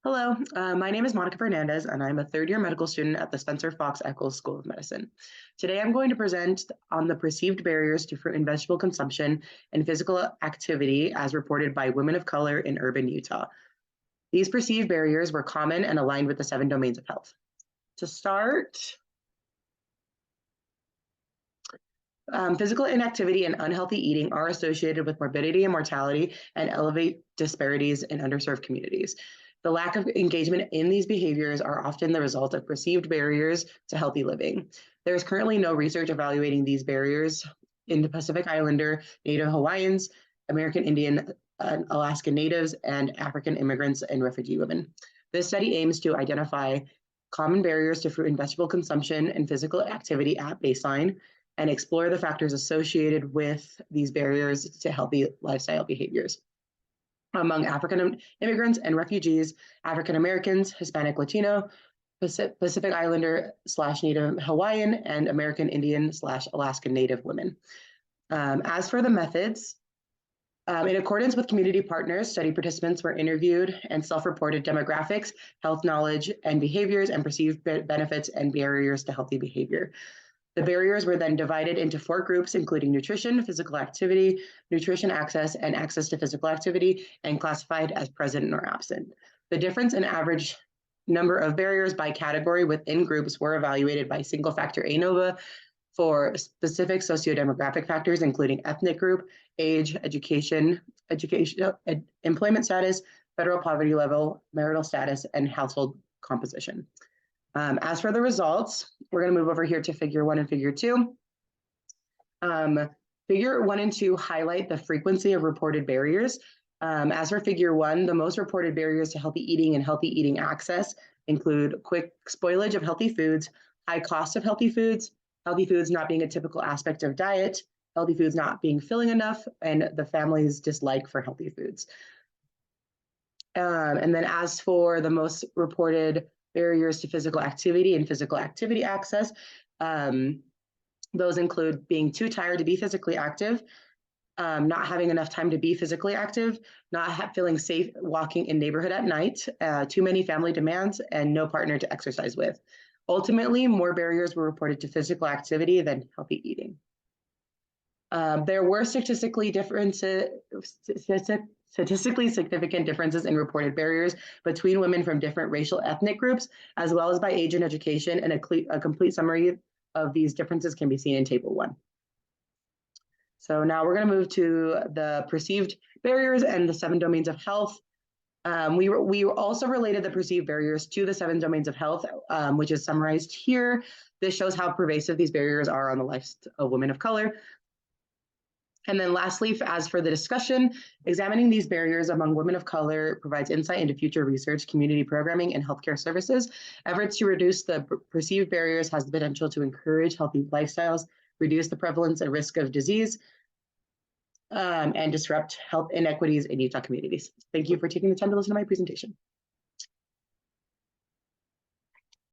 Hello, my name is Monica Fernandez, and I'm a third-year medical student at the Spencer Fox Eccles School of Medicine. Today, I'm going to present on the perceived barriers to fruit and vegetable consumption and physical activity as reported by women of color in urban Utah. These perceived barriers were common and aligned with the 7 domains of health. To start, physical inactivity and unhealthy eating are associated with morbidity and mortality and elevate disparities in underserved communities. The lack of engagement in these behaviors are often the result of perceived barriers to healthy living. There is currently no research evaluating these barriers in the Pacific Islander, Native Hawaiians, American Indian, Alaskan Natives, and African immigrants and refugee women. This study aims to identify common barriers to fruit and vegetable consumption and physical activity at baseline, and explore the factors associated with these barriers to healthy lifestyle behaviors. Among African immigrants and refugees, African Americans, Hispanic Latino, Pacific Islander / Native Hawaiian, and American Indian / Alaskan Native women. As for the methods, in accordance with community partners, study participants were interviewed and self-reported demographics, health knowledge and behaviors, and perceived benefits and barriers to healthy behavior. The barriers were then divided into 4 groups, including nutrition, physical activity, nutrition access, and access to physical activity, and classified as present or absent. The difference in average number of barriers by category within groups were evaluated by single factor ANOVA for specific socio-demographic factors, including ethnic group, age, education, employment status, federal poverty level, marital status, and household composition. As for the results, we're going to move over here to figure 1 and figure 2. Figure 1 and 2 highlight the frequency of reported barriers. As for figure 1, the most reported barriers to healthy eating and healthy eating access include quick spoilage of healthy foods, high cost of healthy foods not being a typical aspect of diet, healthy foods not being filling enough, and the family's dislike for healthy foods. And then as for the most reported barriers to physical activity and physical activity access, those include being too tired to be physically active, not having enough time to be physically active, not feeling safe walking in neighborhood at night, too many family demands, and no partner to exercise with. Ultimately, more barriers were reported to physical activity than healthy eating. There were statistically significant differences in reported barriers between women from different racial ethnic groups, as well as by age and education, and a complete summary of these differences can be seen in Table 1. So now we're going to move to the perceived barriers and the 7 domains of health. We also related the perceived barriers to the 7 domains of health, which is summarized here. This shows how pervasive these barriers are on the lives of women of color. And then lastly, as for the discussion, examining these barriers among women of color provides insight into future research, community programming, and healthcare services. Efforts to reduce the perceived barriers has the potential to encourage healthy lifestyles, reduce the prevalence and risk of disease, and disrupt health inequities in Utah communities. Thank you for taking the time to listen to my presentation.